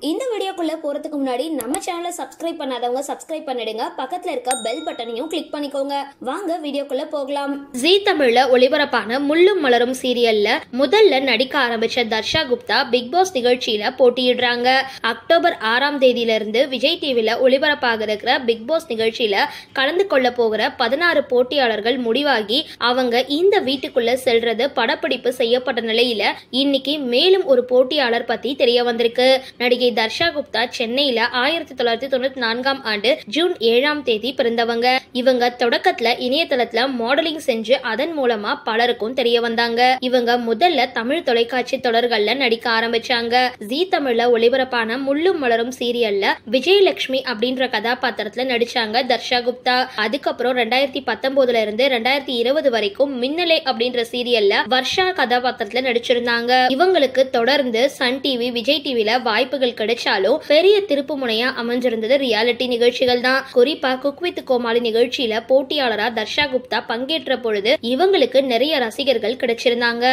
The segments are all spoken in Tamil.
இந்த வீடியோக்குள்ள போறதுக்கு முன்னாடி நம்ம சேனலை சப்ஸ்கிரைப் பண்ணாதவங்க சப்ஸ்கிரைப் பண்ணிடுங்க. பக்கத்துல இருக்க பெல் பட்டனையும் கிளிக் பண்ணிக்கோங்க. வாங்க வீடியோக்குள்ள போகலாம். ஜீ தமிழ்ல ஒளிபரப்பான முள்ளும் மலரும் சீரியல்ல முதல்ல நடிக்க ஆரம்பிச்ச தர்ஷா குப்தா பிக் பாஸ் நிகழ்ச்சியில போட்டியிடுறாங்க. அக்டோபர் 6ஆம் தேதியில இருந்து விஜய் டிவில ஒளிபரப்பாக இருக்கிற பிக் பாஸ் நிகழ்ச்சியில கலந்து கொள்ள போகிற 16 போட்டியாளர்கள் முடிவாகி அவங்க இந்த வீட்டுக்குள்ள செல்றது படப்பிடிப்பு செய்யப்பட்ட நிலையில இன்னைக்கு மேலும் ஒரு போட்டியாளர் பத்தி தெரிய வந்திருக்கு. நடிகை தர்ஷா குப்தா சென்னையில 1994ஆம் ஆண்டு ஜூன் 7ஆம் தேதி பிறந்தவங்க. இவங்க தொடக்கத்துல இணையதளத்துல மாடலிங் செஞ்சு அதன் மூலமா பலருக்கும் தெரிய வந்தாங்க. இவங்க முதல்ல தமிழ் தொலைக்காட்சி தொடர்கள்ல நடிக்க ஆரம்பிச்சாங்க. ஜீ தமிழ்ல ஒளிபரப்பான முள்ளும் மலரும் சீரியல்ல விஜயலட்சுமி அப்படின்ற கதாபாத்திரத்துல நடிச்சாங்க தர்ஷா குப்தா. அதுக்கப்புறம் 2019ல இருந்து 2020 வரைக்கும் மின்னலே அப்படின்ற சீரியல்ல வர்ஷா கதாபாத்திரத்துல நடிச்சிருந்தாங்க. இவங்களுக்கு தொடர்ந்து சன் டிவி, விஜய் டிவில வாய்ப்புகள் கிடைச்சாலும் பெரிய திருப்பு முனையா அமைஞ்சிருந்தது ரியாலிட்டி நிகழ்ச்சிகள் தான். குறிப்பா குக் வித் கோமாளி நிகழ்ச்சியில போட்டியாளரா தர்ஷா குப்தா பங்கேற்ற பொழுது இவங்களுக்கு நிறைய ரசிகர்கள் கிடைச்சிருந்தாங்க.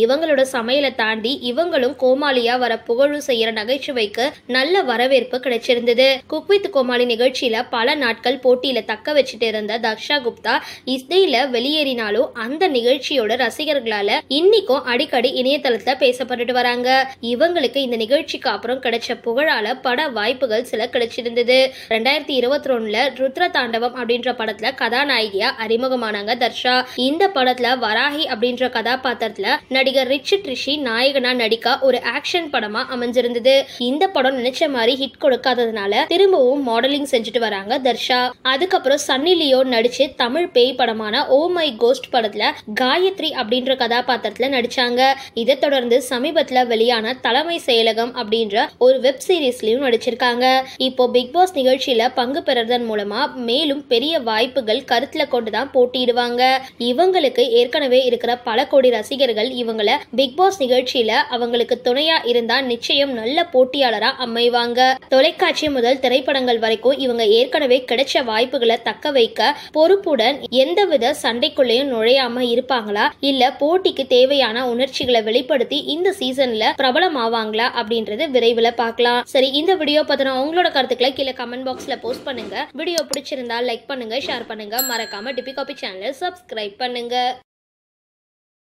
இவங்களோட சமையலை தாண்டி இவங்களும் கோமாளியா வர புகழ் செய்யற நகைச்சுவைக்கு நல்ல வரவேற்பு கிடைச்சிருந்தது. குக் வித் கோமாளி நிகழ்ச்சியில பல நாட்கள் போட்டியில தக்க வச்சுட்டு இருந்த தர்ஷா குப்தா இசையில வெளியேறினாலும் அந்த நிகழ்ச்சியோட ரசிகர்களால இன்னைக்கும் அடிக்கடி இணையதளத்துல பேசப்பட்டு வராங்க. இவங்களுக்கு இந்த நிகழ்ச்சிக்கு அப்புறம் கிடைச்ச புகழால பட வாய்ப்புகள் சில கிடைச்சிருந்தது. 2021ல ருத்ர தாண்டவம் அப்படின்ற படத்துல கதாநாயகியா அறிமுகமானாங்க தர்ஷா. இந்த படத்துல வராகி அப்படின்ற கதாபாத்திரத்துல நடிகர் ரிச்சர்ட் ரிஷி நாயகனா நடிக்க ஒரு ஆக்ஷன் படமா அமைஞ்சிருந்தது. இந்த படம் நினைச்ச மாதிரி ஹிட் கொடுக்காததுனால திரும்பவும் மாடலிங் செஞ்சுட்டு வராங்க தர்ஷா. அதுக்கப்புறம் சன்னி லியோன் நடிச்சு தமிழ் பேய் படமான ஓ மை கோஸ்ட் படத்துல காயத்ரி அப்படின்ற கதாபாத்திரத்துல நடிச்சாங்க. இதை தொடர்ந்து சமீபத்துல வெளியான தலைமை செயலகம் அப்படின்ற ஒரு வெப் சீரிஸ்லயும் நடிச்சிருக்காங்க. இப்போ பிக் பாஸ் நிகழ்ச்சியில பங்கு பெறதன் மூலமா மேலும் பெரிய வாய்ப்புகள் கருத்துல கொண்டுதான் போட்டியிடுவாங்க. இவங்களுக்கு ஏற்கனவே இருக்கிற பல கோடி ரசிகர்கள் இவங்களை பிக் பாஸ் நிகழ்ச்சியில அவங்களுக்கு துணையா இருந்தா நிச்சயம் நல்ல போட்டியாளரா அமைவாங்க. தொலைக்காட்சி முதல் திரைப்படங்கள் வரைக்கும் இவங்க ஏற்கனவே கிடைச்ச வாய்ப்புகளை தக்க வைக்க பொறுப்புடன் எந்தவித சண்டைக்குள்ளேயும் நுழையாம இருப்பாங்களா, இல்ல போட்டிக்கு தேவையான உணர்ச்சிகளை வெளிப்படுத்தி இந்த சீசன்ல பிரபலமாவாங்களா அப்படின்றது விரைவில் பார்க்கலாம். சரி, இந்த வீடியோ பத்தின உங்களோட கருத்துக்களை கீழே கமெண்ட் பாக்ஸ்ல போஸ்ட் பண்ணுங்க. வீடியோ பிடிச்சிருந்தா லைக் பண்ணுங்க, ஷேர் பண்ணுங்க, மறக்காம டிபி காபி சேனலை சப்ஸ்கிரைப் பண்ணுங்க.